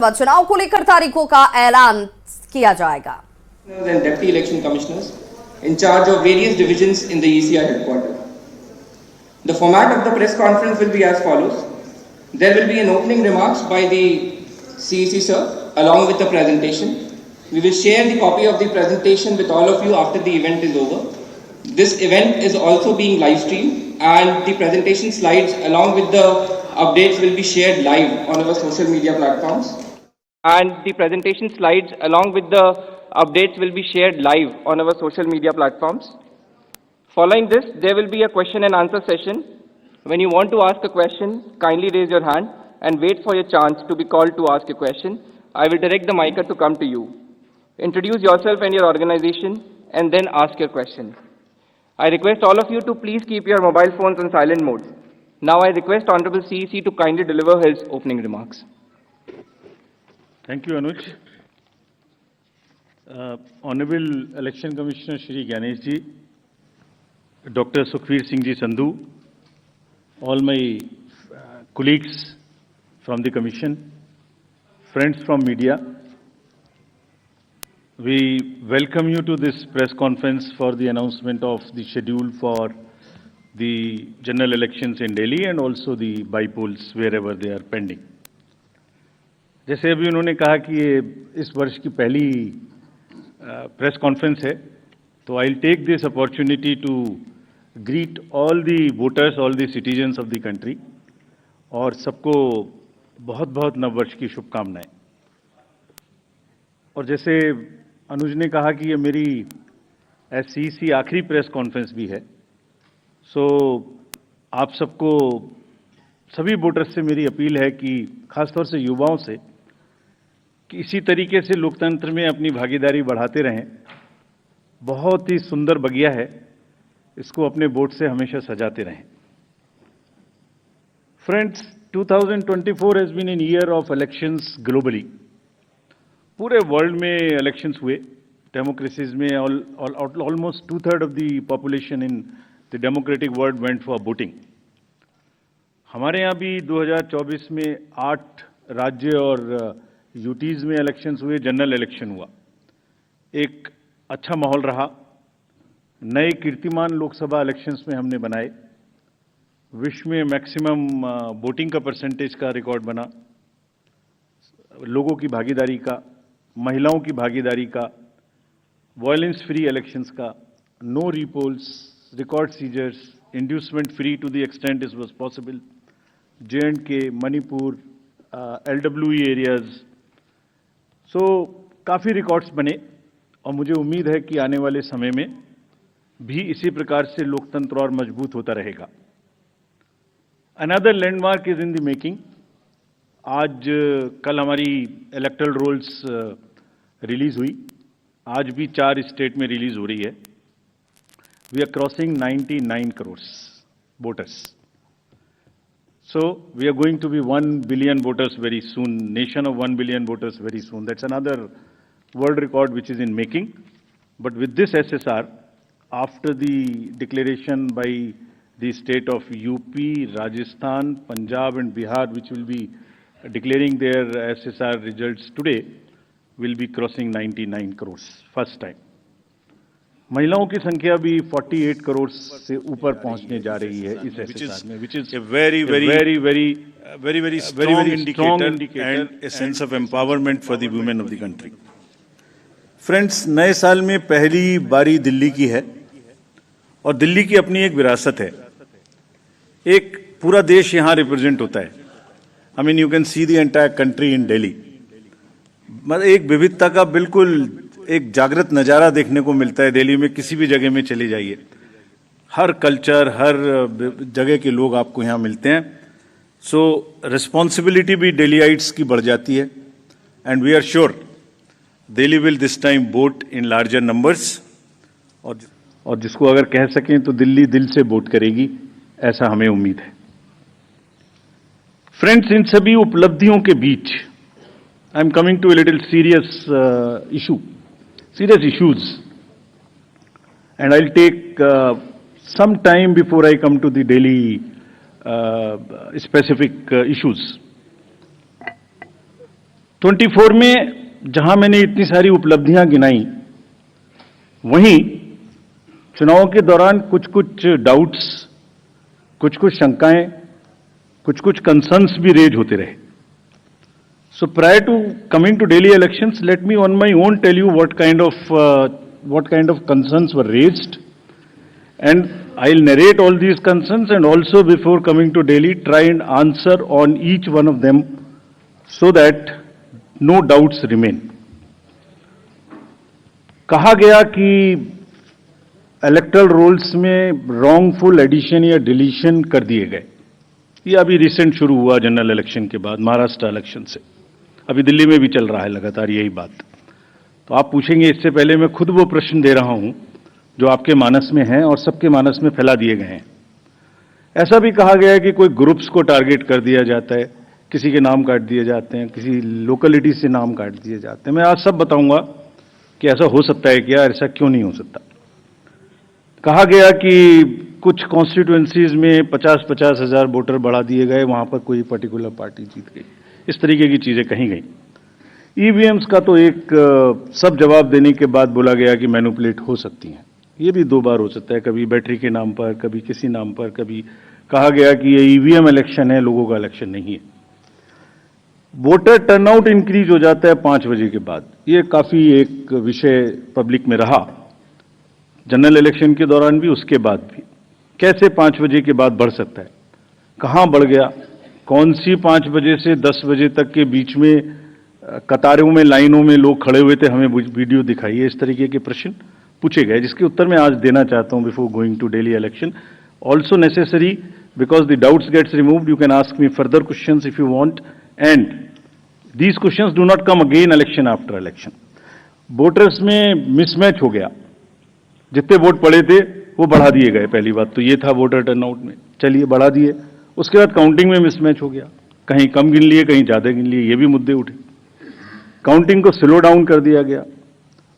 चुनाव को लेकर तारीखों का ऐलान किया जाएगा। And deputy election commissioners in charge of various divisions in the ECI headquarters. The format of the press conference will be as follows. There will be an opening remarks by the CEC sir along with the presentation. We will share the copy of the presentation with all of you after the event is over. This event is also being live streamed and the presentation slides along with the updates will be shared live on our social media platforms. And the presentation slides along with the updates will be shared live on our social media platforms. Following this, there will be a question and answer session. When you want to ask a question, kindly raise your hand and wait for your chance to be called to ask a question. I will direct the mic to come to you. Introduce yourself and your organization and then ask your question. I request all of you to please keep your mobile phones on silent mode. Now I request Honorable CEC to kindly deliver his opening remarks. Thank you, Anuj. Honorable Election Commissioner Shri Ganesh ji, Dr. Sukhveer Singh ji Sandhu, all my colleagues from the Commission, friends from media, we welcome you to this press conference for the announcement of the schedule for the general elections in Delhi and also the by-polls wherever they are pending. जैसे अभी उन्होंने कहा कि ये इस वर्ष की पहली प्रेस कॉन्फ्रेंस है, तो I will take this opportunity to greet all the voters, all the citizens of the country और सबको बहुत बहुत नववर्ष की शुभकामनाएं। और जैसे अनुज ने कहा कि ये मेरी एससीसी आखिरी प्रेस कॉन्फ्रेंस भी है, सो आप सबको, सभी वोटर्स से मेरी अपील है कि खासतौर से युवाओं से कि इसी तरीके से लोकतंत्र में अपनी भागीदारी बढ़ाते रहें। बहुत ही सुंदर बगिया है, इसको अपने वोट से हमेशा सजाते रहें। Friends, 2024 has been an year of elections globally. पूरे वर्ल्ड में इलेक्शंस हुए, डेमोक्रेसीज में almost 2/3 of the population in the democratic world went for voting. हमारे यहाँ भी 2024 में 8 राज्य और यूटीज में इलेक्शंस हुए, जनरल इलेक्शन हुआ। एक अच्छा माहौल रहा, नए कीर्तिमान लोकसभा इलेक्शंस में हमने बनाए, विश्व में मैक्सिमम वोटिंग का परसेंटेज का रिकॉर्ड बना, लोगों की भागीदारी का, महिलाओं की भागीदारी का, वायलेंस फ्री इलेक्शंस का, no repolls, record seizures, inducement free to the extent it was possible, J&K, Manipur, LWE areas. So काफ़ी रिकॉर्ड्स बने और मुझे उम्मीद है कि आने वाले समय में भी इसी प्रकार से लोकतंत्र और मजबूत होता रहेगा। Another landmark is in the making. आज कल हमारी इलेक्टोरल रोल्स रिलीज हुई, आज भी 4 स्टेट में रिलीज हो रही है। We are crossing 99 crore voters. So we are going to be 1 billion voters very soon, nation of 1 billion voters very soon. That's another world record which is in making. But with this SSR, after the declaration by the state of UP, Rajasthan, Punjab and Bihar, which will be declaring their SSR results today, will be crossing 99 crores, first time. महिलाओं की संख्या भी 48 करोड़ से ऊपर पहुंचने जा रही है इस एसएसआर में, which is a very strong indicator and a sense of empowerment for the women of the country. Friends, नए साल में पहली बारी दिल्ली की है और दिल्ली की अपनी एक विरासत है। एक पूरा देश यहाँ रिप्रेजेंट होता है। I mean you can see the entire country in Delhi. मतलब एक विविधता का बिल्कुल एक जागृत नज़ारा देखने को मिलता है दिल्ली में। किसी भी जगह में चले जाइए, हर कल्चर, हर जगह के लोग आपको यहाँ मिलते हैं। सो रिस्पॉन्सिबिलिटी भी दिल्लीइट्स की बढ़ जाती है and we are sure Delhi will this time vote in larger numbers. और जिसको अगर कह सकें तो दिल्ली दिल से वोट करेगी, ऐसा हमें उम्मीद है। फ्रेंड्स, इन सभी उपलब्धियों के बीच I am coming to a little serious issues, and I'll take some time before I come to the daily specific issues. 24 में जहां मैंने इतनी सारी उपलब्धियां गिनाई, वहीं चुनाव के दौरान कुछ कुछ डाउट्स, कुछ कुछ शंकाएं, कुछ कुछ कंसर्न्स भी रेज होते रहे. So prior to coming to Delhi elections, let me on my own tell you what kind of concerns were raised, and I'll narrate all these concerns, and also before coming to Delhi try and answer on each one of them so that no doubts remain. कहा गया कि electoral roles में wrongful addition या deletion कर दिए गए. ये अभी रिसेंट शुरू हुआ जनरल इलेक्शन के बाद, महाराष्ट्र इलेक्शन से. अभी दिल्ली में भी चल रहा है लगातार यही बात. तो आप पूछेंगे, इससे पहले मैं खुद वो प्रश्न दे रहा हूं जो आपके मानस में हैं और सबके मानस में फैला दिए गए हैं. ऐसा भी कहा गया है कि कोई ग्रुप्स को टारगेट कर दिया जाता है, किसी के नाम काट दिए जाते हैं, किसी लोकेलिटी से नाम काट दिए जाते हैं. मैं आज सब बताऊंगा कि ऐसा हो सकता है क्या, ऐसा क्यों नहीं हो सकता. कहा गया कि कुछ कॉन्स्टिट्यूएंसीज में 50-50 हजार वोटर बढ़ा दिए गए, वहां पर कोई पर्टिकुलर पार्टी जीत गई. इस तरीके की चीजें कही गई. ईवीएम्स का तो एक सब जवाब देने के बाद बोला गया कि मैनिपुलेट हो सकती हैं. ये भी 2 बार हो सकता है, कभी बैटरी के नाम पर, कभी किसी नाम पर, कभी कहा गया कि ये ईवीएम इलेक्शन है, लोगों का इलेक्शन नहीं है. वोटर टर्नआउट इंक्रीज हो जाता है 5 बजे के बाद. ये काफी एक विषय पब्लिक में रहा, जनरल इलेक्शन के दौरान भी, उसके बाद भी. कैसे 5 बजे के बाद बढ़ सकता है, कहां बढ़ गया, कौन सी 5 बजे से 10 बजे तक के बीच में कतारों में, लाइनों में लोग खड़े हुए थे, हमें वीडियो दिखाइए. इस तरीके के प्रश्न पूछे गए, जिसके उत्तर मैं आज देना चाहता हूं before going to Delhi election. Also necessary, because the doubts gets removed, you can ask me further questions if you want, and these questions do not come again election after election. Voters में mismatch हो गया, जितने vote पड़े थे वो बढ़ा दिए गए. पहली बात तो ये था वोटर टर्नआउट में, चलिए बढ़ा दिए. उसके बाद काउंटिंग में मिसमैच हो गया, कहीं कम गिन लिए, कहीं ज्यादा गिन लिए, ये भी मुद्दे उठे. काउंटिंग को स्लो डाउन कर दिया गया.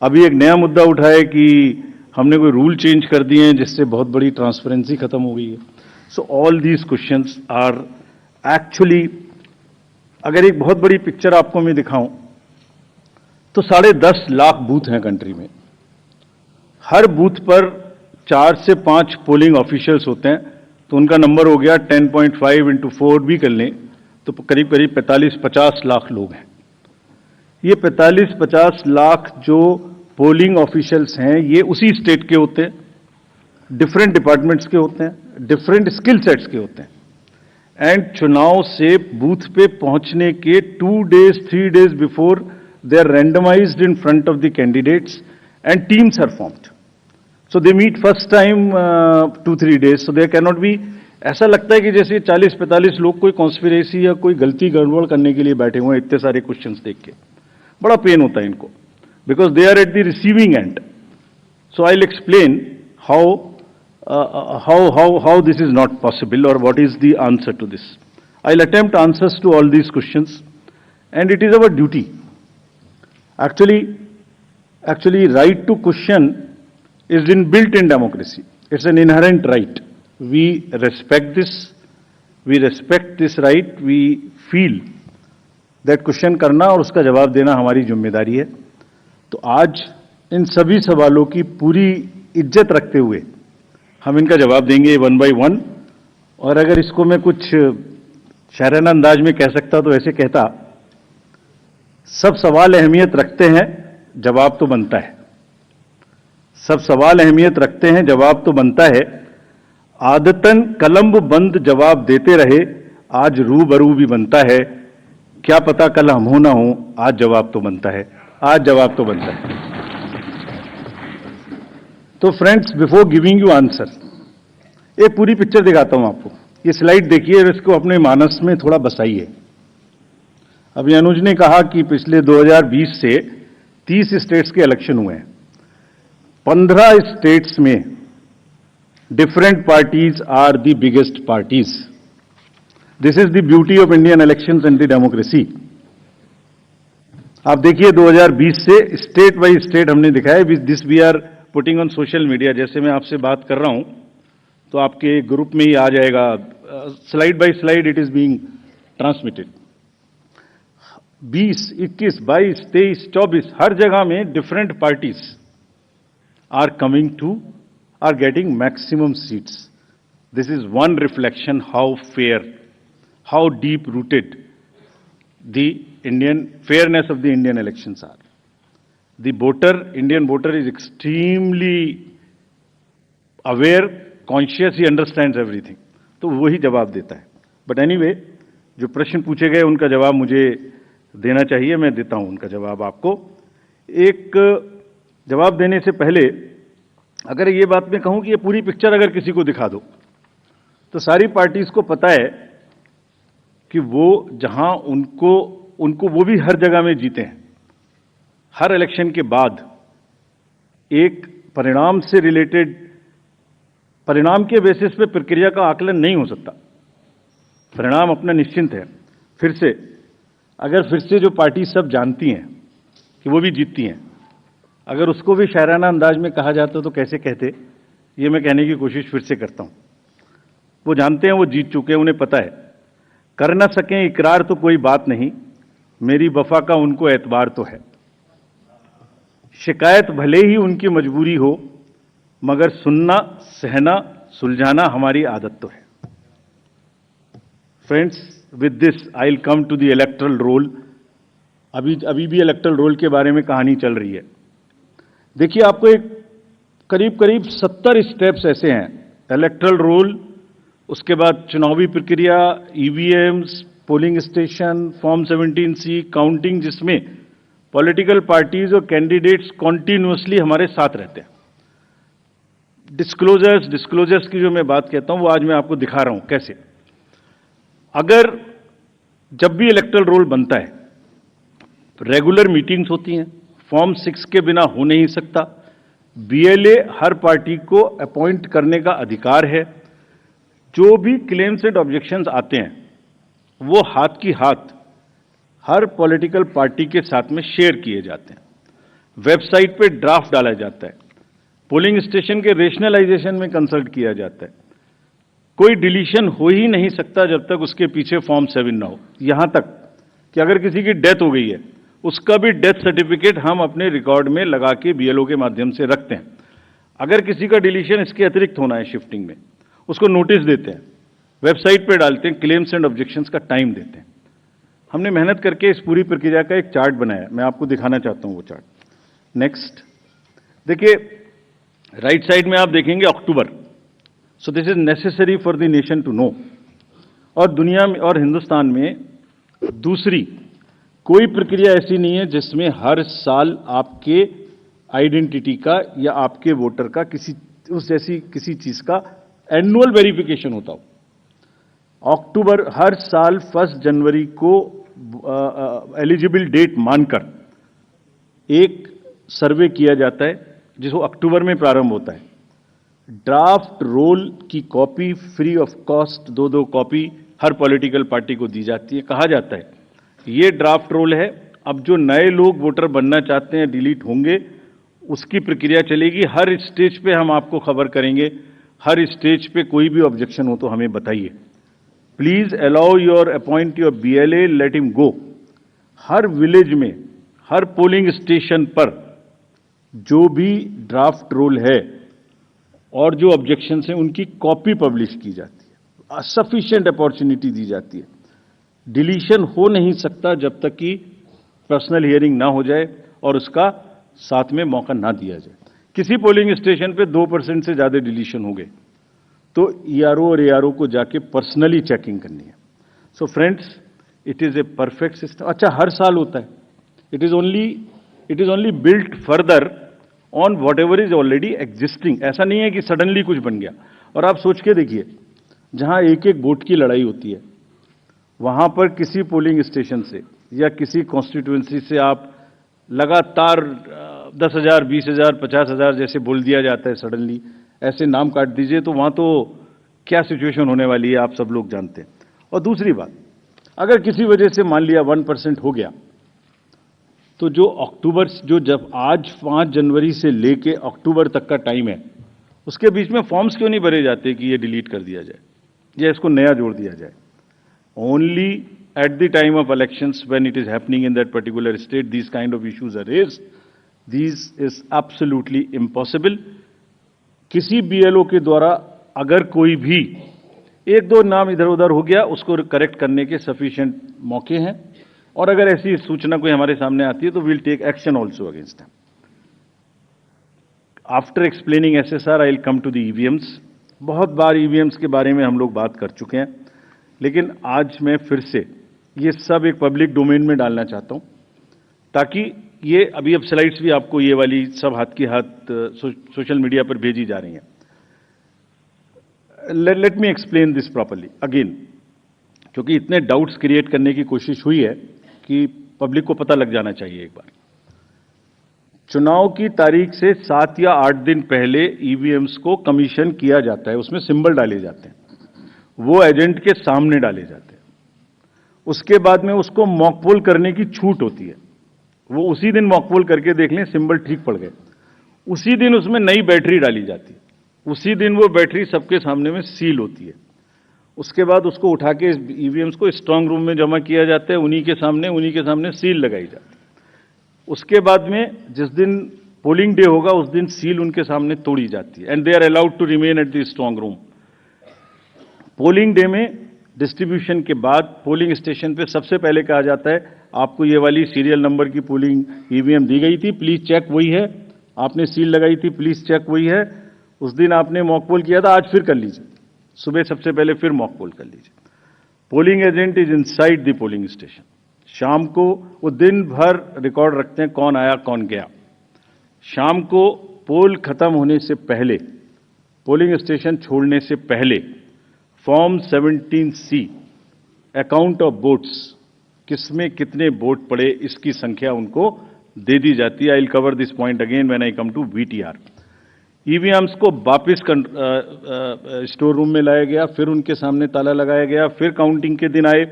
अभी एक नया मुद्दा उठा है कि हमने कोई रूल चेंज कर दिए हैं जिससे बहुत बड़ी ट्रांसपेरेंसी खत्म हो गई है. So all these questions are actually, अगर एक बहुत बड़ी पिक्चर आपको मैं दिखाऊं तो 10.5 लाख बूथ हैं कंट्री में. हर बूथ पर 4 से 5 पोलिंग ऑफिशियल्स होते हैं, तो उनका नंबर हो गया 10.5 into 4 भी कर लें तो करीब करीब 45-50 लाख लोग हैं. ये 45-50 लाख जो पोलिंग ऑफिशियल्स हैं, ये उसी स्टेट के होते हैं, डिफरेंट डिपार्टमेंट्स के होते हैं, डिफरेंट स्किल सेट्स के होते हैं. एंड चुनाव से बूथ पे पहुंचने के 2 days 3 days before they are randomised in front of the candidates and teams are formed. So they meet first time 2-3 days. So there cannot be, ऐसा लगता है कि जैसे 40-45 लोग कोई कॉन्स्पिरेसी या कोई गलती गड़बड़ करने के लिए बैठे हुए हैं. इतने सारे क्वेश्चंस देख के बड़ा पेन होता है इनको, because they are at the receiving end. So I will explain how this is not possible or what is the answer to this. I will attempt answers to all these questions, and it is our duty. Actually, right to question is inbuilt in democracy. It's an inherent right. We respect this. We respect this right. We feel that question करना और उसका जवाब देना हमारी जिम्मेदारी है. तो आज इन सभी सवालों की पूरी इज्जत रखते हुए हम इनका जवाब देंगे 1 by 1. और अगर इसको मैं कुछ शायराना अंदाज में कह सकता तो ऐसे कहता, सब सवाल अहमियत रखते हैं, जवाब तो बनता है. सब सवाल अहमियत रखते हैं, जवाब तो बनता है. आदतन कलम बंद जवाब देते रहे, आज रूबरू भी बनता है. क्या पता कल हम हो ना हो, आज जवाब तो बनता है. आज जवाब तो बनता है. तो friends, before giving you answer, एक पूरी पिक्चर दिखाता हूं आपको. ये स्लाइड देखिए, इसको अपने मानस में थोड़ा बसाइए. अभी अनुज ने कहा कि पिछले 2020 से 30 स्टेट्स के इलेक्शन हुए हैं. 15 स्टेट्स में different parties are the biggest parties. This is the beauty of Indian elections and the democracy. आप देखिए 2020 से स्टेट बाय स्टेट हमने दिखाया. This we are putting on social media. जैसे मैं आपसे बात कर रहा हूं तो आपके ग्रुप में ही आ जाएगा, slide by slide it is being transmitted. 20, 21, 22, 23, 24 हर जगह में different parties are coming to are getting maximum seats. This is one reflection how fair, how deep rooted the Indian fairness of the Indian elections are. The voter, Indian voter is extremely aware, conscious, he understands everything. तो वही जवाब देता है. But anyway, जो प्रश्न पूछे गए उनका जवाब मुझे देना चाहिए, मैं देता हूं उनका जवाब आपको. एक जवाब देने से पहले अगर ये बात मैं कहूं कि ये पूरी पिक्चर अगर किसी को दिखा दो, तो सारी पार्टीज को पता है कि वो जहां उनको वो भी हर जगह में जीते हैं. हर इलेक्शन के बाद एक परिणाम से रिलेटेड, परिणाम के बेसिस पे प्रक्रिया का आकलन नहीं हो सकता. परिणाम अपना निश्चिंत है. फिर से जो पार्टी सब जानती हैं कि वो भी जीतती हैं, अगर उसको भी शायराना अंदाज में कहा जाता तो कैसे कहते, ये मैं कहने की कोशिश फिर से करता हूं. वो जानते हैं, वो जीत चुके हैं, उन्हें पता है. कर न सकें इकरार तो कोई बात नहीं, मेरी वफा का उनको एतबार तो है. शिकायत भले ही उनकी मजबूरी हो, मगर सुनना, सहना, सुलझाना हमारी आदत तो है. Friends, with this I will come to the electoral roll. अभी भी इलेक्टरल रोल के बारे में कहानी चल रही है. देखिए, आपको एक करीब 70 स्टेप्स ऐसे हैं. इलेक्टरल रोल, उसके बाद चुनावी प्रक्रिया, EVMs, polling station, form 17C, counting, जिसमें पॉलिटिकल पार्टीज और कैंडिडेट्स कॉन्टिन्यूअसली हमारे साथ रहते हैं. डिस्क्लोजर्स की जो मैं बात कहता हूं वो आज मैं आपको दिखा रहा हूं कैसे. अगर जब भी इलेक्टरल रोल बनता है, रेगुलर मीटिंग्स होती हैं, फॉर्म 6 के बिना हो नहीं सकता. बीएलए हर पार्टी को अपॉइंट करने का अधिकार है. जो भी क्लेम्स एंड ऑब्जेक्शंस आते हैं वो हाथ की हाथ हर पॉलिटिकल पार्टी के साथ में शेयर किए जाते हैं. वेबसाइट पे ड्राफ्ट डाला जाता है. पोलिंग स्टेशन के रेशनलाइजेशन में कंसल्ट किया जाता है. कोई डिलीशन हो ही नहीं सकता जब तक उसके पीछे फॉर्म 7 ना हो. यहां तक कि अगर किसी की डेथ हो गई है, उसका भी डेथ सर्टिफिकेट हम अपने रिकॉर्ड में लगा के बीएलओ के माध्यम से रखते हैं. अगर किसी का डिलीशन इसके अतिरिक्त होना है शिफ्टिंग में, उसको नोटिस देते हैं, वेबसाइट पे डालते हैं, क्लेम्स एंड ऑब्जेक्शंस का टाइम देते हैं. हमने मेहनत करके इस पूरी प्रक्रिया का एक चार्ट बनाया, मैं आपको दिखाना चाहता हूं वो चार्ट. नेक्स्ट देखिए, राइट साइड में आप देखेंगे अक्टूबर. So this is necessary for the nation to know. और दुनिया में और हिंदुस्तान में दूसरी कोई प्रक्रिया ऐसी नहीं है जिसमें हर साल आपके आइडेंटिटी का या आपके वोटर का किसी चीज का एनुअल वेरिफिकेशन होता हो. अक्टूबर हर साल 1 जनवरी को एलिजिबल डेट मानकर एक सर्वे किया जाता है जिसको अक्टूबर में प्रारंभ होता है. ड्राफ्ट रोल की copy free of cost 2 copy her political party को दी जाती है. कहा जाता है ये ड्राफ्ट रोल है, अब जो नए लोग वोटर बनना चाहते हैं डिलीट होंगे, उसकी प्रक्रिया चलेगी. हर स्टेज पे हम आपको खबर करेंगे. हर स्टेज पे कोई भी ऑब्जेक्शन हो तो हमें बताइए. Please allow your appoint your BLA, let him go. हर विलेज में, हर पोलिंग स्टेशन पर जो भी ड्राफ्ट रोल है और जो ऑब्जेक्शंस हैं उनकी कॉपी पब्लिश की जाती है. सफिशिएंट अपॉर्चुनिटी दी जाती है. डिलीशन हो नहीं सकता जब तक कि पर्सनल हियरिंग ना हो जाए और उसका साथ में मौका ना दिया जाए. किसी पोलिंग स्टेशन पे 2% से ज्यादा डिलीशन हो गए तो ईआरओ और एआरओ को जाके पर्सनली चेकिंग करनी है. So friends, it is a perfect system. अच्छा, हर साल होता है. It is only built further on what ever is already existing. ऐसा नहीं है कि सडनली कुछ बन गया. और आप सोच के देखिए, जहां एक वोट की लड़ाई होती है, वहां पर किसी पोलिंग स्टेशन से या किसी कॉन्स्टिट्यूएंसी से आप लगातार 10,000, 20,000, 50,000 जैसे बोल दिया जाता है, सडनली ऐसे नाम काट दीजिए, तो वहां तो क्या सिचुएशन होने वाली है आप सब लोग जानते हैं. और दूसरी बात, अगर किसी वजह से मान लिया 1% हो गया, तो जब आज 5 जनवरी से लेके अक्टूबर तक का टाइम है, उसके बीच में फॉर्म्स क्यों नहीं भरे जाते कि ये डिलीट कर दिया जाए या इसको नया जोड़ दिया जाए. Only at the time of elections when it is happening in that particular state, these kind of issues are raised. This is absolutely impossible. किसी BLO के द्वारा अगर कोई भी एक दो नाम इधर उधर हो गया, उसको करेक्ट करने के सफिशिएंट मौके हैं, और अगर ऐसी सूचना कोई हमारे सामने आती है तो will take action also against them. After explaining SSR, I will come to the EVMs. बहुत बार EVMs के बारे में हम लोग बात कर चुके हैं, लेकिन आज मैं फिर से ये सब एक पब्लिक डोमेन में डालना चाहता हूं, ताकि ये अभी अब स्लाइड्स भी आपको ये वाली सब हाथ की हाथ सोशल मीडिया पर भेजी जा रही हैं. Late me explain this properly again, क्योंकि इतने डाउट्स क्रिएट करने की कोशिश हुई है कि पब्लिक को पता लग जाना चाहिए. एक बार चुनाव की तारीख से 7 या 8 दिन पहले EVMs को कमीशन किया जाता है, उसमें सिंबल डाले जाते हैं, वो एजेंट के सामने डाले जाते हैं. उसके बाद में उसको मॉकपोल करने की छूट होती है. वो उसी दिन मॉकपोल करके देख लें सिंबल ठीक पड़ गए, उसी दिन उसमें नई बैटरी डाली जाती है, उसी दिन वो बैटरी सबके सामने में सील होती है. उसके बाद उसको उठा के EVMs को स्ट्रांग रूम में जमा किया जाता है, उन्हीं के सामने सील लगाई जाती है. उसके बाद में जिस दिन पोलिंग डे होगा उस दिन सील उनके सामने तोड़ी जाती है, and they are allowed to remain at the strong room. Polling day में डिस्ट्रीब्यूशन के बाद पोलिंग स्टेशन पे सबसे पहले कहा जाता है, आपको ये वाली सीरियल नंबर की पोलिंग EVM दी गई थी, प्लीज चेक वही है. आपने सील लगाई थी, प्लीज चेक वही है. उस दिन आपने मॉक पोल किया था, आज फिर कर लीजिए. सुबह सबसे पहले फिर मॉक पोल कर लीजिए. Polling agent is inside the polling station. शाम को वो दिन भर रिकॉर्ड रखते हैं कौन आया कौन गया. शाम को पोल खत्म होने से पहले, पोलिंग स्टेशन छोड़ने से पहले form 17C account of votes, किसमें कितने वोट पड़े इसकी संख्या उनको दे दी जाती है. I will cover this point again when I come to VTR. EVMs को वापस स्टोर रूम में लाया गया, फिर उनके सामने ताला लगाया गया, फिर काउंटिंग के दिन आए,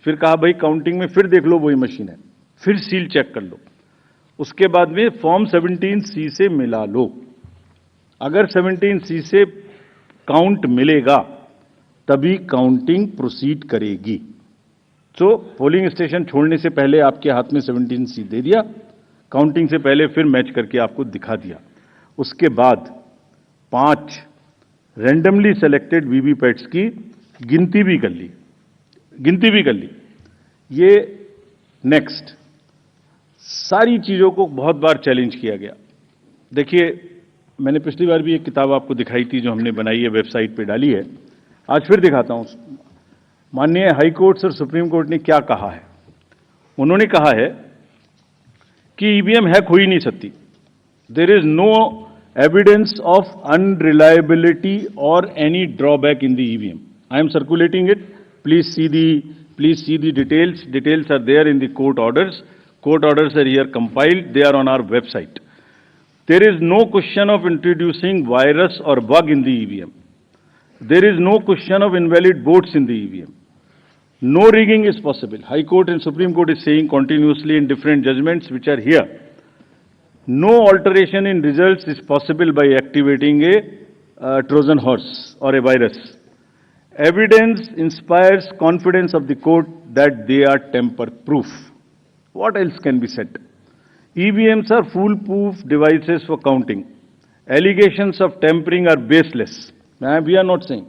फिर कहा भाई काउंटिंग में फिर देख लो वही मशीन है, फिर सील चेक कर लो. उसके बाद में फॉर्म 17C से मिला लो. अगर 17C से काउंट मिलेगा तभी काउंटिंग प्रोसीड करेगी. तो पोलिंग स्टेशन छोड़ने से पहले आपके हाथ में 17C दे दिया, काउंटिंग से पहले फिर मैच करके आपको दिखा दिया. उसके बाद 5 रैंडमली सेलेक्टेड वीवीपैट्स की गिनती भी कर ली. ये नेक्स्ट सारी चीजों को बहुत बार चैलेंज किया गया. देखिए, मैंने पिछली बार भी एक किताब आपको दिखाई थी जो हमने बनाई है, वेबसाइट पे डाली है, आज फिर दिखाता हूं. माननीय हाई कोर्ट्स और सुप्रीम कोर्ट ने क्या कहा है. उन्होंने कहा है कि EVM हैक हो ही नहीं सकती. There is no evidence of unreliability or any drawback in the EVM. I am circulating it. Please see the details. Details are there in the court orders. Court orders are here compiled. They are on our website. There is no question of introducing virus or bug in the EVM. There is no question of invalid votes in the EVM. No rigging is possible. High Court and Supreme Court is saying continuously in different judgments which are here. No alteration in results is possible by activating a Trojan horse or a virus. Evidence inspires confidence of the court that they are tamper-proof. What else can be said? EVMs are foolproof devices for counting. Allegations of tampering are baseless. We are not saying.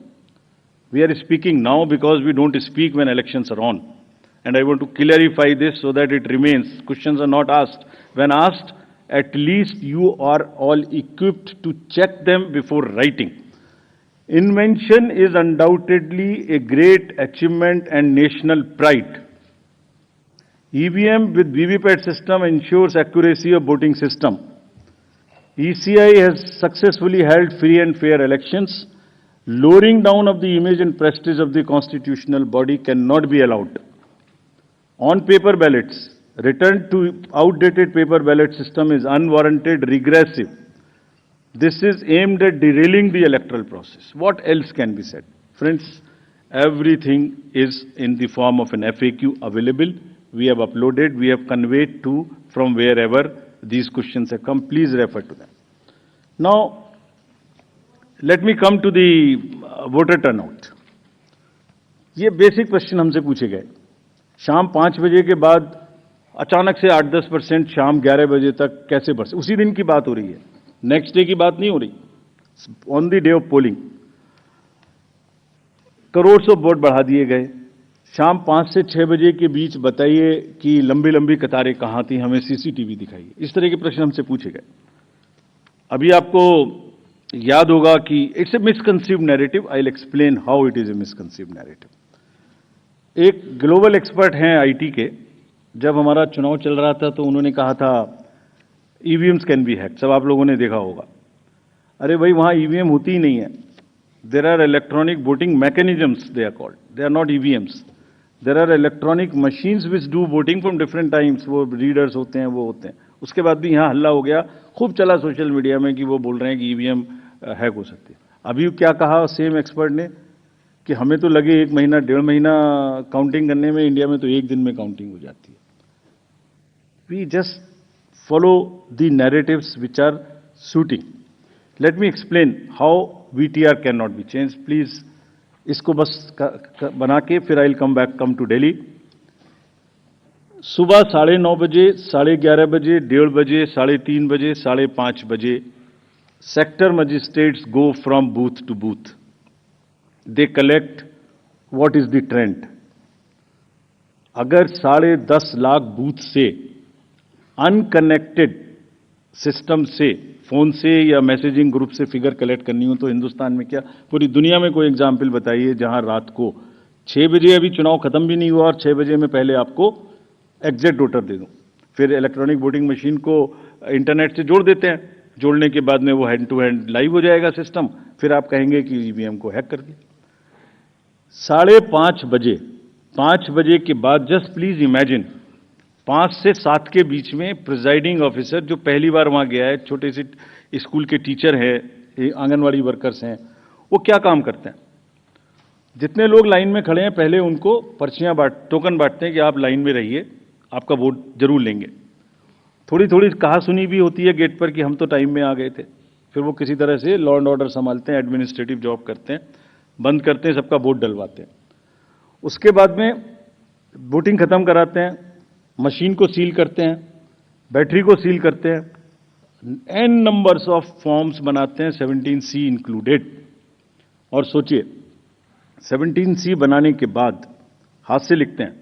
We are speaking now because we don't speak when elections are on. And I want to clarify this so that it remains. Questions are not asked. When asked, at least you are all equipped to check them before writing. Invention is undoubtedly a great achievement and national pride. EVM with VVPAT system ensures accuracy of voting system. ECI has successfully held free and fair elections. Lowering down of the image and prestige of the constitutional body cannot be allowed. On paper ballots, return to outdated paper ballot system is unwarranted, regressive. This is aimed at derailing the electoral process. What else can be said? Friends, everything is in the form of an FAQ available. We have uploaded, we have conveyed to from wherever these questions have come. Please refer to them. Now, let me come to the voter turnout. ये basic question हमसे पूछे गए. शाम 5 बजे के बाद अचानक से 8-10% शाम 11 बजे तक कैसे बढ़ सकते? उसी दिन की बात हो रही है, नेक्स्ट डे की बात नहीं हो रही। On the day of polling crore of vote बढ़ा दिए गए। शाम 5 से 6 बजे के बीच बताइए कि लंबी लंबी कतारें कहां थी, हमें सीसीटीवी दिखाइए। इस तरह के प्रश्न हमसे पूछे गए। अभी आपको याद होगा कि it's a misconceived narrative. I will explain how it is a misconceived narrative. एक ग्लोबल एक्सपर्ट हैं आईटी के, जब हमारा चुनाव चल रहा था तो उन्होंने कहा था ईवीएम्स कैन बी हैक्ड। सब आप लोगों ने देखा होगा। अरे भाई, वहां ईवीएम होती ही नहीं है। There are electronic voting mechanisms, they are called, they are not EVMs. There are electronic machines which do voting from different times. वो रीडर्स होते हैं, वो होते हैं। उसके बाद भी यहां हल्ला हो गया, खूब चला सोशल मीडिया में कि वो बोल रहे हैं कि ईवीएम हैक हो सकती है। अभी क्या कहा सेम एक्सपर्ट ने कि हमें तो लगे 1 महीना 1.5 महीना काउंटिंग करने में, इंडिया में तो 1 दिन में काउंटिंग हो जाती है। We just follow the narratives which are suiting. Let me explain how VTR can not be change. Please इसको बस बना के फिर I will come to Delhi. सुबह 9:30 बजे, 11:30 बजे, 1:30 बजे, 3:30 बजे, 5:30 बजे sector magistrates go from booth to booth. They collect what is the trend. अगर 10.5 लाख बूथ से अनकनेक्टेड सिस्टम से, फोन से या मैसेजिंग ग्रुप से फिगर कलेक्ट करनी हो तो हिंदुस्तान में क्या, पूरी दुनिया में कोई एग्जाम्पल बताइए जहां रात को 6 बजे, अभी चुनाव खत्म भी नहीं हुआ और 6 बजे में पहले आपको एग्जैक्ट वोटर दे दूं। फिर इलेक्ट्रॉनिक वोटिंग मशीन को इंटरनेट से जोड़ देते हैं। जोड़ने के बाद में वो हैंड टू हैंड लाइव हो जाएगा सिस्टम। फिर आप कहेंगे कि ईवीएम को हैक कर दिया। 5:30 बजे, 5 बजे के बाद, जस्ट प्लीज इमेजिन, 5 से 7 के बीच में प्रिजाइडिंग ऑफिसर जो पहली बार वहां गया है, छोटे से स्कूल के टीचर हैं, आंगनवाड़ी वर्कर्स हैं, वो क्या काम करते हैं? जितने लोग लाइन में खड़े हैं पहले उनको पर्चियां टोकन बांटते हैं कि आप लाइन में रहिए, आपका वोट जरूर लेंगे। थोड़ी थोड़ी कहा सुनी भी होती है गेट पर कि हम तो टाइम में आ गए थे। फिर वो किसी तरह से लॉ एंड ऑर्डर संभालते हैं, एडमिनिस्ट्रेटिव जॉब करते हैं, बंद करते हैं, सबका वोट डलवाते हैं। उसके बाद में वोटिंग खत्म कराते हैं, मशीन को सील करते हैं, बैटरी को सील करते हैं, एन नंबर्स ऑफ फॉर्म्स बनाते हैं, 17C इंक्लूडेड। और सोचिए, 17C बनाने के बाद हाथ से लिखते हैं,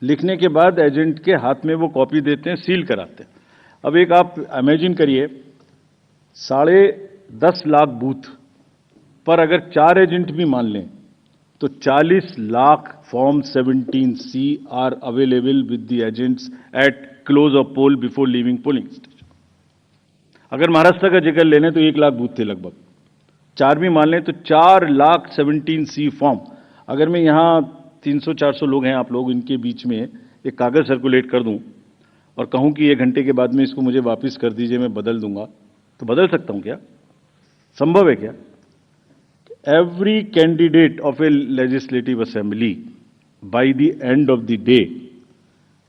लिखने के बाद एजेंट के हाथ में वो कॉपी देते हैं, सील कराते हैं। अब एक आप इमेजिन करिए, 10.5 लाख बूथ पर अगर 4 एजेंट भी मान लें तो 40 lakh form 17C are available with the agents at close of poll before leaving polling station. अगर महाराष्ट्र का जिक्र ले लें तो 1 लाख बूथ थे लगभग, 4 भी मान लें तो 4 लाख 17C फॉर्म। अगर मैं यहां 300-400 लोग हैं आप लोग, इनके बीच में एक कागज सर्कुलेट कर दूं और कहूं कि 1 घंटे के बाद में इसको मुझे वापस कर दीजिए, मैं बदल दूंगा, तो बदल सकता हूं क्या? संभव है क्या? Every candidate of a legislative assembly by the end of the day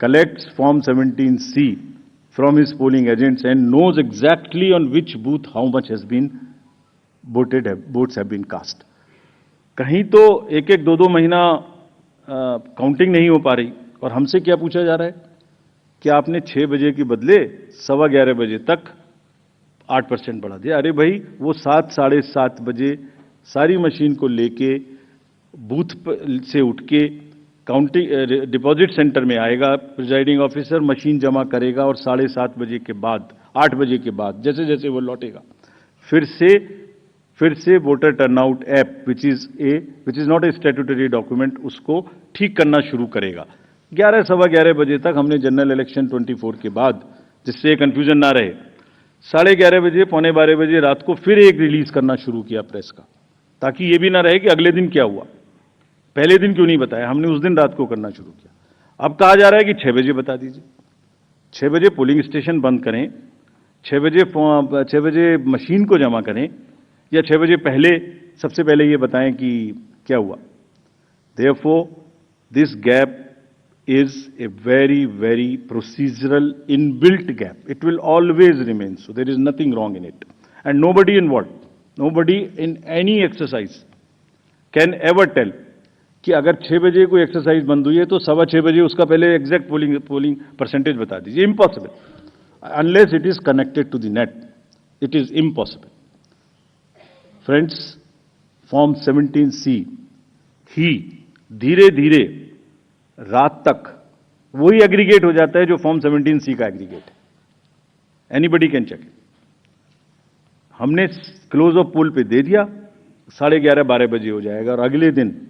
collects form 17C from his polling agents and knows exactly on which booth how much has been votes have been cast. कहीं तो 1-1, 2-2 महीना counting नहीं हो पा रही और हमसे क्या पूछा जा रहा है कि आपने 6 बजे के बदले 11:15 बजे तक 8% बढ़ा दिया। अरे भाई, वो 7, 7:30 बजे सारी मशीन को लेके बूथ से उठ के काउंटिंग डिपॉजिट सेंटर में आएगा, प्रिजाइडिंग ऑफिसर मशीन जमा करेगा और 7:30 बजे के बाद, 8 बजे के बाद जैसे जैसे वो लौटेगा फिर से voter turnout app which is not a statutory document, उसको ठीक करना शुरू करेगा। 11, 11:15 बजे तक हमने जनरल इलेक्शन 24 के बाद, जिससे कंफ्यूजन ना रहे, 11:30 बजे, 11:45 बजे रात को फिर एक रिलीज करना शुरू किया प्रेस का, ताकि ये भी ना रहे कि अगले दिन क्या हुआ, पहले दिन क्यों नहीं बताया। हमने उस दिन रात को करना शुरू किया। अब कहा जा रहा है कि 6 बजे बता दीजिए, 6 बजे पोलिंग स्टेशन बंद करें, 6 बजे मशीन को जमा करें, या 6 बजे पहले, सबसे पहले ये बताएं कि क्या हुआ। Therefore, this gap is a very, very procedural inbuilt gap. It will always remain so. There is nothing wrong in it. And nobody involved, nobody in any exercise can ever tell कि अगर 6 बजे कोई exercise बंद हुई है तो 6:15 बजे उसका पहले एग्जैक्ट पोलिंग परसेंटेज बता दीजिए। Impossible, unless it is connected to the net, it is impossible. Friends, form 17C ही धीरे धीरे रात तक वही एग्रीगेट हो जाता है जो फॉर्म 17C का एग्रीगेट है। Anybody can check. हमने क्लोज ऑफ पोल पे दे दिया, 11:30-12 बजे हो जाएगा, और अगले दिन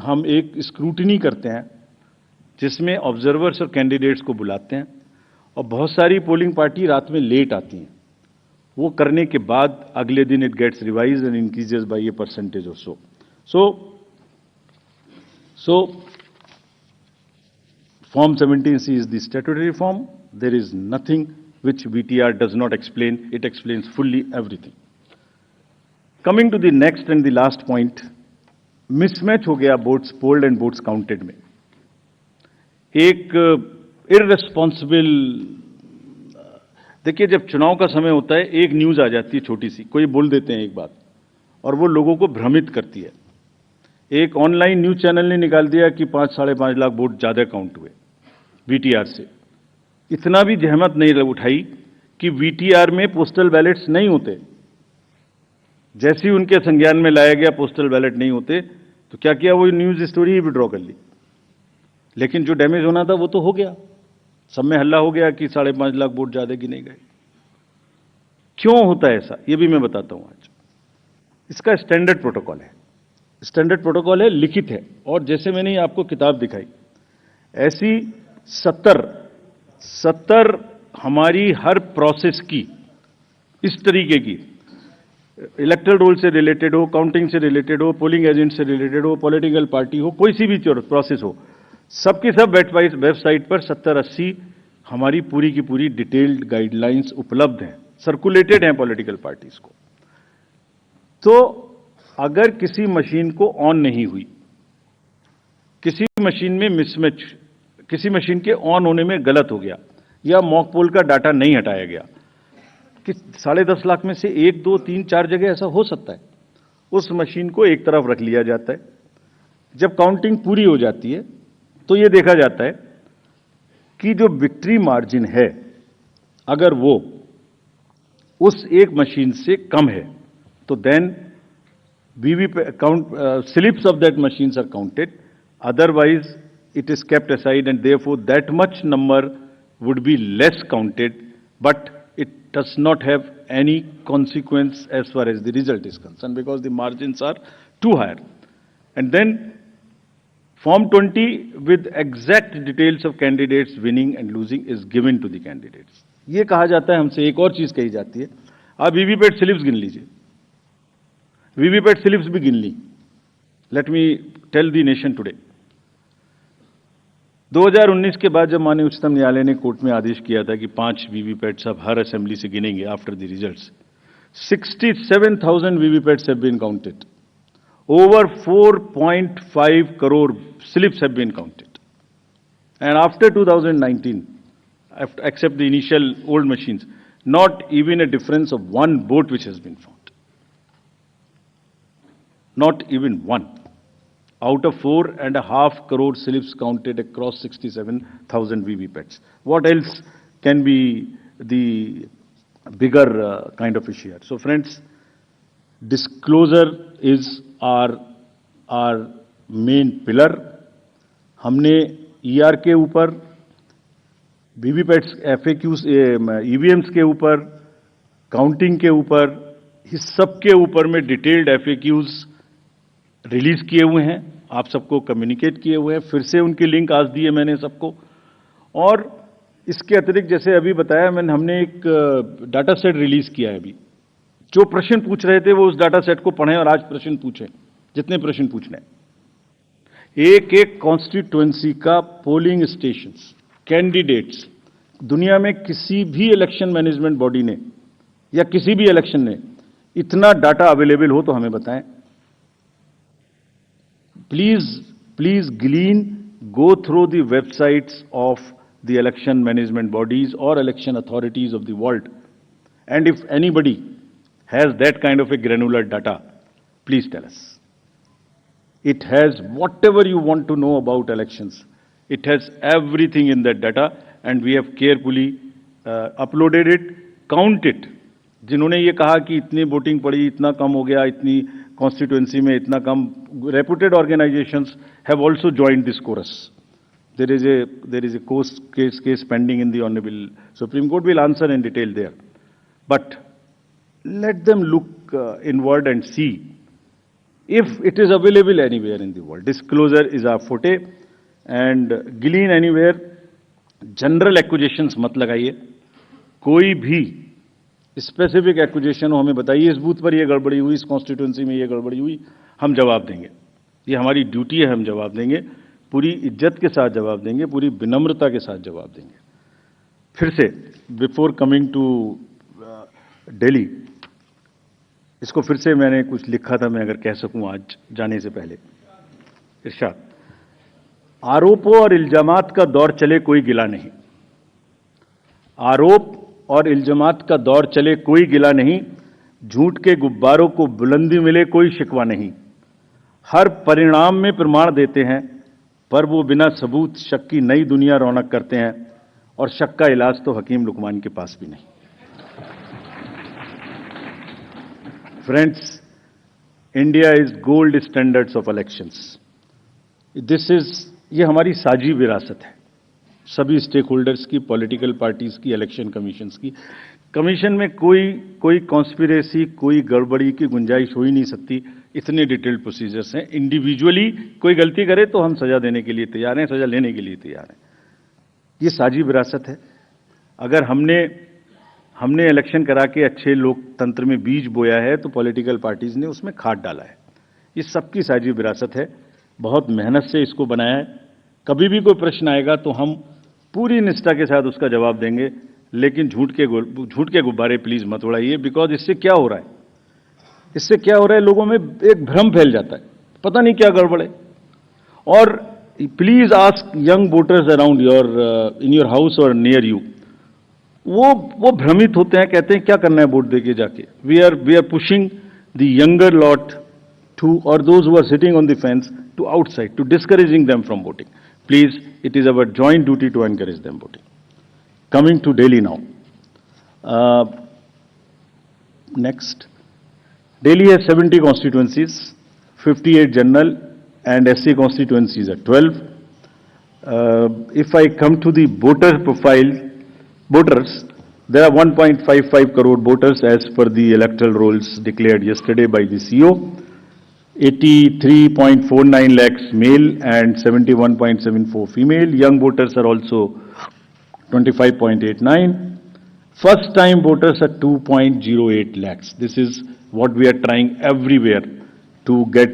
हम एक स्क्रूटिनी करते हैं जिसमें ऑब्जर्वर्स और कैंडिडेट्स को बुलाते हैं, और बहुत सारी पोलिंग पार्टी रात में लेट आती हैं। वो करने के बाद अगले दिन it gets revise and increases by a percentage और so Form 17C is the statutory form. There is nothing which VTR does not explain. It explains fully everything. Coming to the next and the last point, mismatch हो गया votes polled and votes counted में। एक irresponsible, देखिए जब चुनाव का समय होता है एक न्यूज आ जाती है छोटी सी, कोई बोल देते हैं एक बात और वो लोगों को भ्रमित करती है। एक ऑनलाइन न्यूज चैनल ने निकाल दिया कि 5-5.5 लाख वोट ज्यादा काउंट हुए वीटीआर से। इतना भी जहमत नहीं उठाई कि वीटीआर में पोस्टल बैलेट्स नहीं होते। जैसे ही उनके संज्ञान में लाया गया पोस्टल बैलेट नहीं होते तो क्या किया, वो न्यूज स्टोरी ही विड्रॉ कर ली। लेकिन जो डैमेज होना था वो तो हो गया, सब में हल्ला हो गया कि 5.5 लाख वोट ज्यादा गिने गए। क्यों होता है ऐसा, ये भी मैं बताता हूं आज। इसका स्टैंडर्ड प्रोटोकॉल है, स्टैंडर्ड प्रोटोकॉल है, लिखित है, और जैसे मैंने आपको किताब दिखाई ऐसी 70 हमारी हर प्रोसेस की इस तरीके की, इलेक्टोरल रोल से रिलेटेड हो, काउंटिंग से रिलेटेड हो, पोलिंग एजेंट से रिलेटेड हो, पॉलिटिकल पार्टी हो, कोई सी भी प्रोसेस हो, सबकी सब वेबसाइट पर 70-80 हमारी पूरी की पूरी डिटेल्ड गाइडलाइंस उपलब्ध हैं, सर्कुलेटेड हैं पॉलिटिकल पार्टीज को। तो अगर किसी मशीन को ऑन नहीं हुई, किसी मशीन में मिसमैच, किसी मशीन के ऑन होने में गलत हो गया, या मॉक पोल का डाटा नहीं हटाया गया, कि 10.5 लाख में से 1, 2, 3, 4 जगह ऐसा हो सकता है, उस मशीन को एक तरफ रख लिया जाता है। जब काउंटिंग पूरी हो जाती है तो यह देखा जाता है कि जो विक्ट्री मार्जिन है अगर वो उस एक मशीन से कम है तो then slips of that machines are counted. Otherwise, it is kept aside, and therefore that much number would be less counted, but it does not have any consequence as far as the result is concerned because the margins are too high. And then Form 20 with exact details of candidates winning and losing is given to the candidates. ये कहा जाता है, हमसे एक और चीज कही जाती है, आप वीवीपैट स्लिप्स गिन लीजिए। वीवीपैट स्लिप्स भी गिन ली। Let me tell the nation today. 2019 के बाद जब माननीय उच्चतम न्यायालय ने कोर्ट में आदेश किया था कि 5 वीवीपैट्स अब हर असेंबली से गिनेंगे after the results, 67,000 VVPATs have been counted, over 4.5 crore slips have been counted, and after 2019, except the initial old machines, not even a difference of one vote which has been found. Not even one. Out of 4.5 crore slips counted across 67,000 VVPATs. What else can be the bigger kind of issue here? So friends, disclosure is our main pillar. हमने ER के ऊपर, वीवीपैट्स, FAQs, EVMs के ऊपर, counting के ऊपर, इस सब के ऊपर में डिटेल्ड FAQs रिलीज किए हुए हैं, आप सबको कम्युनिकेट किए हुए हैं। फिर से उनकी लिंक आज दी है मैंने सबको। और इसके अतिरिक्त जैसे अभी बताया हमने एक डाटा सेट रिलीज किया है। अभी जो प्रश्न पूछ रहे थे वो उस डाटा सेट को पढ़ें और आज प्रश्न पूछें, जितने प्रश्न पूछने। एक एक कॉन्स्टिट्यूएंसी का पोलिंग स्टेशंस, कैंडिडेट्स, दुनिया में किसी भी इलेक्शन मैनेजमेंट बॉडी ने या किसी भी इलेक्शन ने इतना डाटा अवेलेबल हो तो हमें बताएं। Please glean, go through the websites of the election management bodies or election authorities of the world, and if anybody has that kind of a granular data, please tell us. It has whatever you want to know about elections. It has everything in that data, and we have carefully uploaded it, count it. जिन्होंने ये कहा कि इतनी voting पड़ी, इतना कम हो गया, इतनी कॉन्स्टिट्यूएंसी में इतना कम, reputed organisations have also joined this chorus. There is a case pending in the Honorable Supreme Court. Will answer in detail there. But let them look inward and see if it is available anywhere in the world. Disclosure is our forte, and glean anywhere. General accusations मत लगाइए. कोई भी specific accusation हो हमें बताइए, इस booth पर ये गड़बड़ी हुई, इस कॉन्स्टिट्यूएंसी में ये गड़बड़ी हुई, हम जवाब देंगे. ये हमारी ड्यूटी है, हम जवाब देंगे, पूरी इज्जत के साथ जवाब देंगे, पूरी विनम्रता के साथ जवाब देंगे. फिर से बिफोर कमिंग टू दिल्ली, इसको फिर से मैंने कुछ लिखा था, मैं अगर कह सकूं आज जाने से पहले. इरशाद, आरोपों और इल्जामात का दौर चले कोई गिला नहीं. आरोप और इल्जामात का दौर चले कोई गिला नहीं. झूठ के गुब्बारों को बुलंदी मिले कोई शिकवा नहीं. हर परिणाम में प्रमाण देते हैं, पर वो बिना सबूत शक की नई दुनिया रौनक करते हैं, और शक का इलाज तो हकीम लुकमान के पास भी नहीं. Friends, India is gold standards of elections. ये हमारी साझी विरासत है, सभी स्टेक होल्डर्स की, पॉलिटिकल पार्टीज की, इलेक्शन कमीशंस की. कमीशन में कोई कॉन्स्पिरेसी, कोई गड़बड़ी की गुंजाइश हो ही नहीं सकती. इतने डिटेल्ड प्रोसीजर्स हैं. इंडिविजुअली कोई गलती करे तो हम सजा देने के लिए तैयार हैं, सजा लेने के लिए तैयार हैं. ये साझी विरासत है. अगर हमने इलेक्शन करा के अच्छे लोकतंत्र में बीज बोया है, तो पॉलिटिकल पार्टीज ने उसमें खाद डाला है. ये सबकी साझी विरासत है. बहुत मेहनत से इसको बनाया है. कभी भी कोई प्रश्न आएगा तो हम पूरी निष्ठा के साथ उसका जवाब देंगे, लेकिन झूठ के गुब्बारे प्लीज मत उड़ाइए. बिकॉज इससे क्या हो रहा है, लोगों में एक भ्रम फैल जाता है, पता नहीं क्या गड़बड़ है. और please ask young voters around in your house और नियर यू. वो भ्रमित होते हैं, कहते हैं क्या करना है वोट देके जाके. We are pushing the younger lot to, और those who are sitting on the fence, to outside, to discouraging them from voting. Please, it is our joint duty to encourage them voting. Coming to Delhi now. Next. Delhi has 70 constituencies, 58 general and SC constituencies are 12. If I come to the voter profile, voters, there are 1.55 crore voters as per the electoral rolls declared yesterday by the CEO. 83.49 lakhs male and 71.74 female. Young voters are also 25.89. First time voters are 2.08 lakhs. This is what we are trying everywhere to get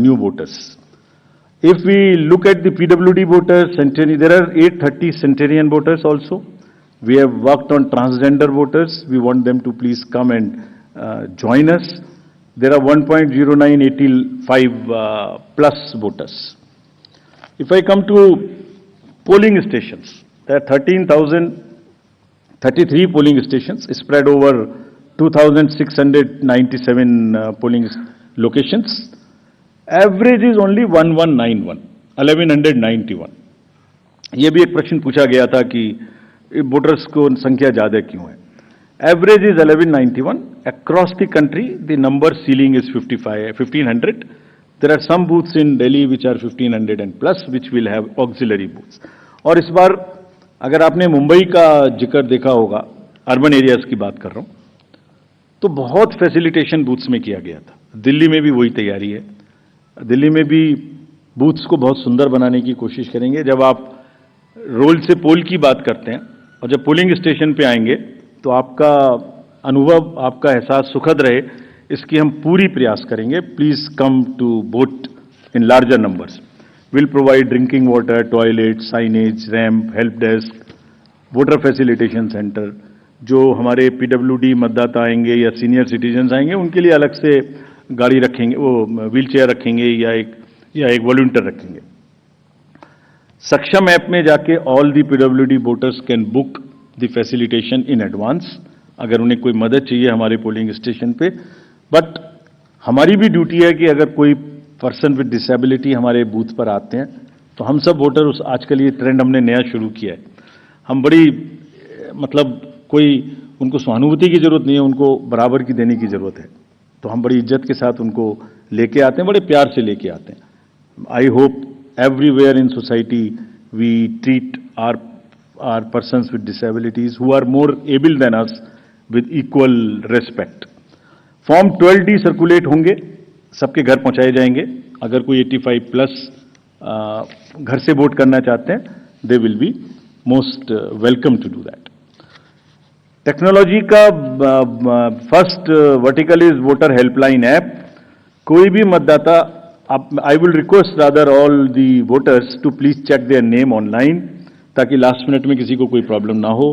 new voters. If we look at the PWD voters, there are 830 centenarian voters also. We have worked on transgender voters. We want them to please come and join us. There are 1.0985 plus voters. If I come to polling stations, there are 13,033 polling stations spread over 2,697 polling locations. Average is only 1191. ये भी एक प्रश्न पूछा गया था कि voters को संख्या ज्यादा क्यों है. Average is 1191. Across the country, the number ceiling is 1500. There are some booths in Delhi which are 1500 and plus, which will have auxiliary booths. और इस बार अगर आपने मुंबई का जिक्र देखा होगा, अर्बन एरियाज की बात कर रहा हूं, तो बहुत फैसिलिटेशन बूथ्स में किया गया था. दिल्ली में भी वही तैयारी है. दिल्ली में भी बूथ्स को बहुत सुंदर बनाने की कोशिश करेंगे. जब आप रोल से पोल की बात करते हैं और जब पोलिंग स्टेशन पे आएंगे, तो आपका अनुभव, आपका एहसास सुखद रहे, इसकी हम पूरी प्रयास करेंगे. Please come to vote in larger numbers. Will provide drinking water, toilet, signage, ramp, help desk, voter facilitation centre. जो हमारे PWD मतदाता आएंगे या सीनियर सिटीजन्स आएंगे, उनके लिए अलग से गाड़ी रखेंगे, वो व्हील चेयर रखेंगे या एक वॉलंटियर रखेंगे. सक्षम ऐप में जाके all the PWD voters can book the facilitation in advance, अगर उन्हें कोई मदद चाहिए हमारे पोलिंग स्टेशन पे. बट हमारी भी ड्यूटी है कि अगर कोई पर्सन विद डिसेबिलिटी हमारे बूथ पर आते हैं, तो हम सब वोटर उस आजकल ये ट्रेंड हमने नया शुरू किया है, हम बड़ी मतलब कोई उनको सहानुभूति की जरूरत नहीं है, उनको बराबर की देने की जरूरत है, तो हम बड़ी इज्जत के साथ उनको लेके आते हैं, बड़े प्यार से लेके आते हैं। I hope everywhere in society we treat our persons with disabilities who are more able than us with equal respect. Form 12D circulate होंगे, सबके घर पहुंचाए जाएंगे। अगर कोई 85 प्लस घर से वोट करना चाहते हैं, they will be most welcome to do that. Technology का first vertical is voter helpline app. कोई भी मतदाता, I will request rather all the voters to please check their name online, ताकि लास्ट मिनट में किसी को कोई प्रॉब्लम ना हो।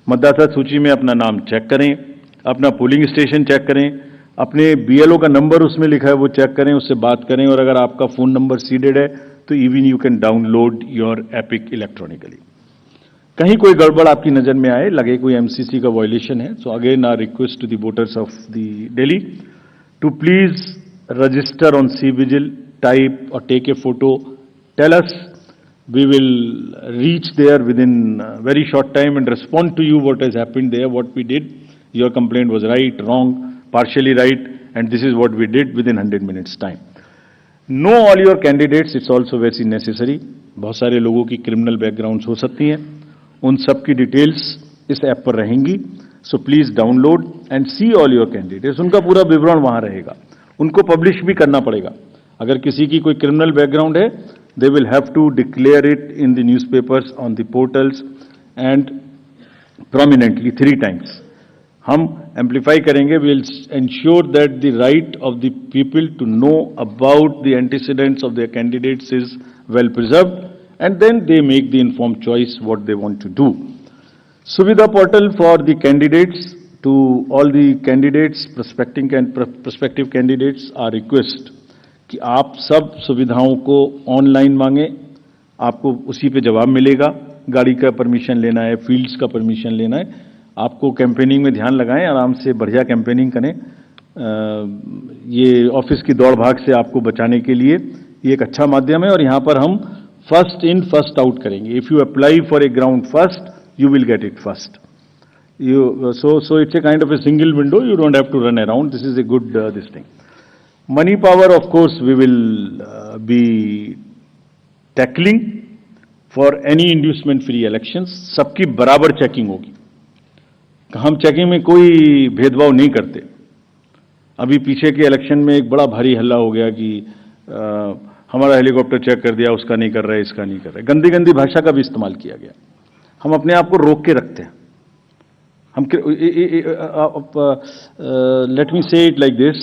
मतदाता सूची में अपना नाम चेक करें, अपना पोलिंग स्टेशन चेक करें, अपने BLO का नंबर उसमें लिखा है वो चेक करें, उससे बात करें, और अगर आपका फोन नंबर सीडेड है तो even you can download your epic electronically. कहीं कोई गड़बड़ आपकी नजर में आए, लगे कोई MCC का वायलेशन है, so again our request to the voters of the Delhi to please register on CVGIL, type or take a photo, tell us, we will reach there within very short time and respond to you what has happened there, what we did, your complaint was right, wrong, partially right, and this is what we did within 100 minutes time. Know all your candidates, it's also very necessary. बहुत सारे लोगों की criminal backgrounds हो सकती हैं, उन सब की डिटेल्स इस ऐप पर रहेंगी, so please download and see all your candidates. उनका पूरा विवरण वहां रहेगा, उनको पब्लिश भी करना पड़ेगा। अगर किसी की कोई क्रिमिनल बैकग्राउंड है, they will have to declare it in the newspapers, on the portals and prominently 3 times. हम amplify करेंगे, we will ensure that the right of the people to know about the antecedents of their candidates is well preserved, and then they make the informed choice what they want to do. Suvidha portal for the candidates, to all the candidates, prospective candidates, our request कि आप सब सुविधाओं को online मांगे, आपको उसी पे जवाब मिलेगा। गाड़ी का परमिशन लेना है, फील्ड्स का परमिशन लेना है, आपको कैंपेनिंग में ध्यान लगाएं, आराम से बढ़िया कैंपेनिंग करें। ये ऑफिस की दौड़ भाग से आपको बचाने के लिए ये एक अच्छा माध्यम है, और यहाँ पर हम फर्स्ट इन फर्स्ट आउट करेंगे। If you apply for a ground first, you will get it first. So it's a kind of a single window, you don't have to run around. This is a good this thing. Money power, of course, we will be tackling for any inducement free elections. सबकी बराबर checking होगी, हम checking में कोई भेदभाव नहीं करते। अभी पीछे के इलेक्शन में एक बड़ा भारी हल्ला हो गया कि हमारा हेलीकॉप्टर चेक कर दिया, उसका नहीं कर रहा है, इसका नहीं कर रहा है, गंदी गंदी भाषा का भी इस्तेमाल किया गया। हम अपने आप को रोक के रखते हैं। हम लेट मी से it like this,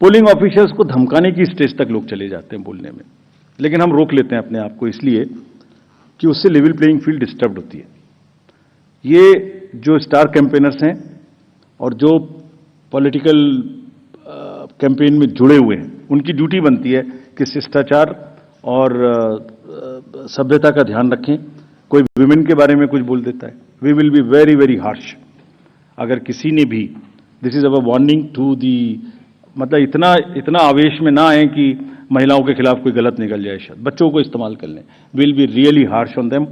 polling officers को धमकाने की स्टेज तक लोग चले जाते हैं बोलने में, लेकिन हम रोक लेते हैं अपने आप को, इसलिए कि उससे लेवल प्लेइंग फील्ड डिस्टर्ब होती है। ये जो स्टार कैंपेनर्स हैं और जो पॉलिटिकल कैंपेन में जुड़े हुए हैं, उनकी ड्यूटी बनती है कि शिष्टाचार और सभ्यता का ध्यान रखें। कोई विमेन के बारे में कुछ बोल देता है, we will be very very harsh. अगर किसी ने भी, this is our warning to the, मतलब इतना आवेश में ना आए कि महिलाओं के खिलाफ कोई गलत निकल जाए, शायद बच्चों को इस्तेमाल कर लें। Will be really harsh on them.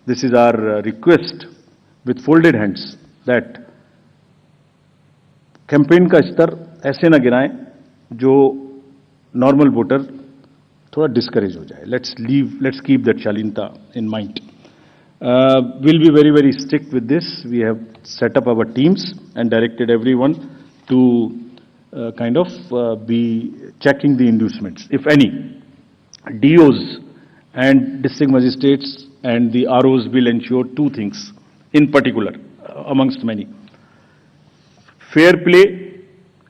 This is our request with folded hands that campaign का स्तर ऐसे ना गिराएं जो नॉर्मल वोटर थोड़ा डिस्करेज हो जाए। लेट्स कीप दैट शालीनता in mind. We'll be very, very strict with this. We have set up our teams and directed everyone to kind of be checking the inducements, if any. DOs and district magistrates and the ROs will ensure 2 things in particular, amongst many. Fair play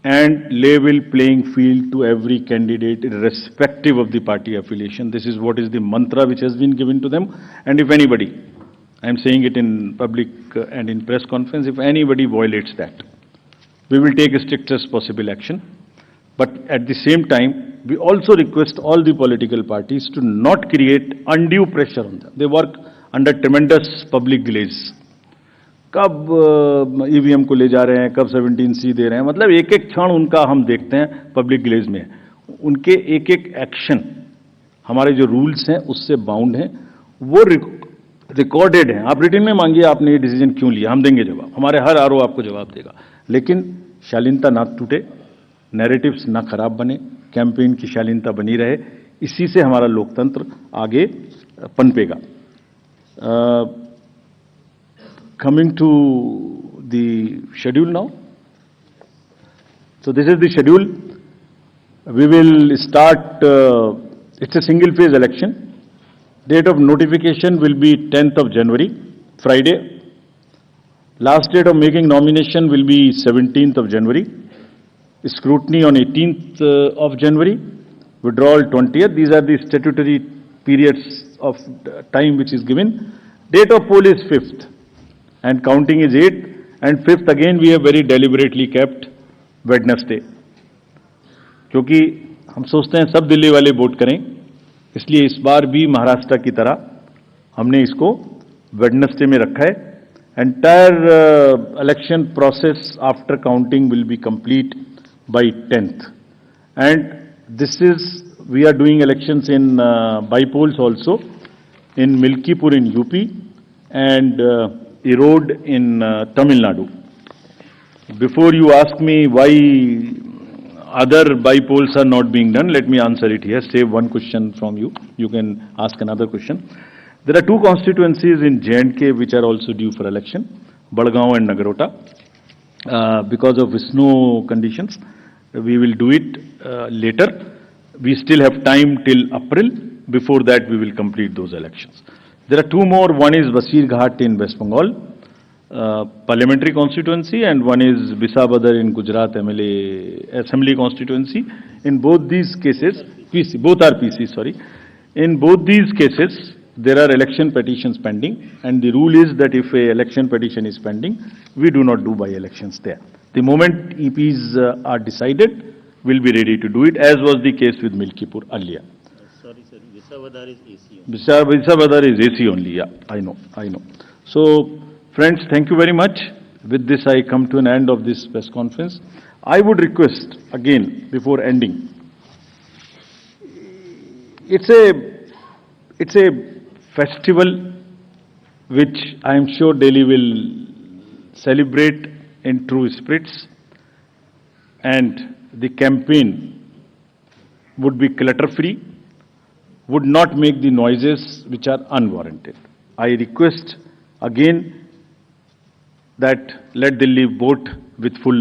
and level playing field to every candidate irrespective of the party affiliation. This is what is the mantra which has been given to them. And if anybody, I am saying it in public and in press conference, if anybody violates that, we will take strictest possible action. But at the same time, we also request all the political parties to not create undue pressure on them. They work under tremendous public delays. कब EVM को ले जा रहे हैं, कब 17C दे रहे हैं, मतलब एक एक क्षण उनका हम देखते हैं पब्लिक डिलेज में। उनके एक एक एक्शन हमारे जो रूल्स हैं उससे बाउंड हैं, वो रिकॉर्डेड हैं। आप रिटन में मांगिए आपने ये डिसीजन क्यों लिया, हम देंगे जवाब, हमारे हर आरओ आपको जवाब देगा। लेकिन शालीनता ना टूटे, नैरेटिव्स ना खराब बने, कैंपेन की शालीनता बनी रहे, इसी से हमारा लोकतंत्र आगे पनपेगा। Coming to the schedule now. So this is the schedule. We will start, it's a single phase election. Date of notification will be 10th of January, Friday. Last date of making nomination will be 17th of January. Scrutiny on 18th of January. Withdrawal 20th. These are the statutory periods of time which is given. Date of poll is 5th. And counting is 8th, and 5th again we have very deliberately kept Wednesday, क्योंकि हम सोचते हैं सब दिल्ली वाले vote करें, इसलिए इस बार भी महाराष्ट्र की तरह हमने इसको वेडनेसडे में रखा है। Entire election process after counting will be complete by 10th, and this is we are doing elections in by polls also in Milkipur in UP and Erode in Tamil Nadu. Before you ask me why other by-polls are not being done, let me answer it here. Save one question from you. You can ask another question. There are two constituencies in J&K which are also due for election, Badgaon and Nagarota. Because of snow conditions, we will do it later. We still have time till April. Before that, we will complete those elections. There are two more. One is Basir Ghat in West Bengal, parliamentary constituency, and one is Bisabadar in Gujarat MLA Assembly constituency. In both these cases, PC, both are PC, sorry. In both these cases, there are election petitions pending, and the rule is that if a election petition is pending, we do not do by-elections there. The moment EPs are decided, we'll be ready to do it, as was the case with Milkipur earlier. Sorry, sir. Visavadar is AC only. Visavadar is AC only, yeah, I know. So, friends, thank you very much. With this, I come to an end of this press conference. I would request, again, before ending, it's a festival which I am sure Delhi will celebrate in true spirits, and the campaign would be clutter-free, would not make the noises which are unwarranted. I request again that let Delhi vote with full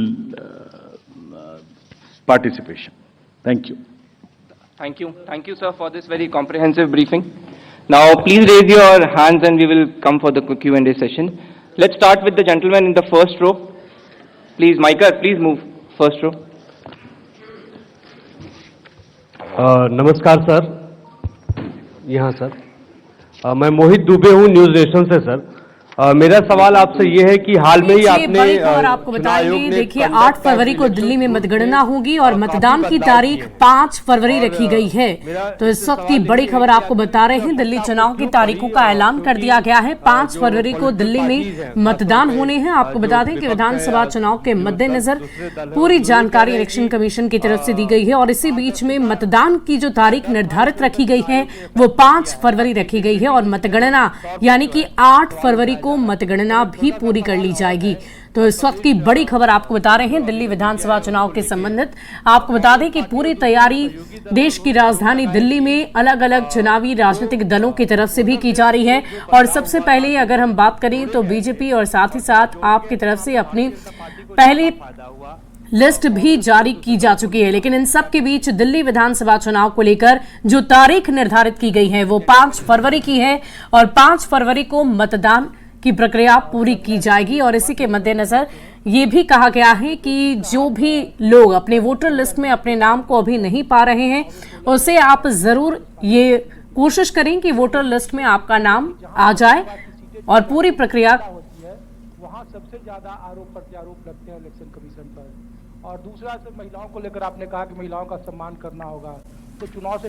participation. Thank you. Thank you, sir, for this very comprehensive briefing. Now, please raise your hands and we will come for the Q&A session. Let's start with the gentleman in the first row. Please, Micah, please move first row. नमस्कार sir, यहाँ sir, मैं मोहित दुबे हूँ news nation से sir. मेरा सवाल आपसे ये है कि हाल में ही आपने बड़ी खबर आपको बताएंगे। देखिए 8 फरवरी को दिल्ली में मतगणना होगी और मतदान की तारीख 5 फरवरी रखी गई है। तो इस वक्त की बड़ी खबर आपको बता रहे हैं, दिल्ली चुनाव की तारीखों का ऐलान कर दिया गया है। 5 फरवरी को दिल्ली में मतदान होने हैं। आपको बता दें कि विधानसभा चुनाव के मद्देनजर पूरी जानकारी इलेक्शन कमीशन की तरफ से दी गई है और इसी बीच में मतदान की जो तारीख निर्धारित रखी गई है वो 5 फरवरी रखी गई है और मतगणना यानी कि 8 फरवरी को मतगणना भी पूरी कर ली जाएगी। तो इस वक्त की बड़ी खबर आपको बता रहे हैं दिल्ली विधानसभा चुनाव के संबंधित। आपको बता दें कि पूरी तैयारी देश की राजधानी दिल्ली में अलग अलग चुनावी राजनीतिक दलों की तरफ से भी की जा रही है। और सबसे पहले अगर हम बात करें तो बीजेपी और साथ ही साथ आपकी तरफ से अपनी पहले लिस्ट भी जारी की जा चुकी है। लेकिन इन सब के बीच दिल्ली विधानसभा चुनाव को लेकर जो तारीख निर्धारित की गई है वो 5 फरवरी की है और 5 फरवरी को मतदान की प्रक्रिया पूरी की जाएगी। और इसी के मद्देनजर ये भी कहा गया है कि जो भी लोग अपने वोटर लिस्ट में अपने नाम को अभी नहीं पा रहे हैं उसे आप जरूर ये कोशिश करें कि वोटर लिस्ट में आपका नाम आ जाए और पूरी प्रक्रिया। वहाँ सबसे ज्यादा आरोप प्रत्यारोप लगते हैं इलेक्शन कमीशन पर। और दूसरा, महिलाओं को लेकर आपने कहा कि महिलाओं का सम्मान करना होगा, तो चुनाव से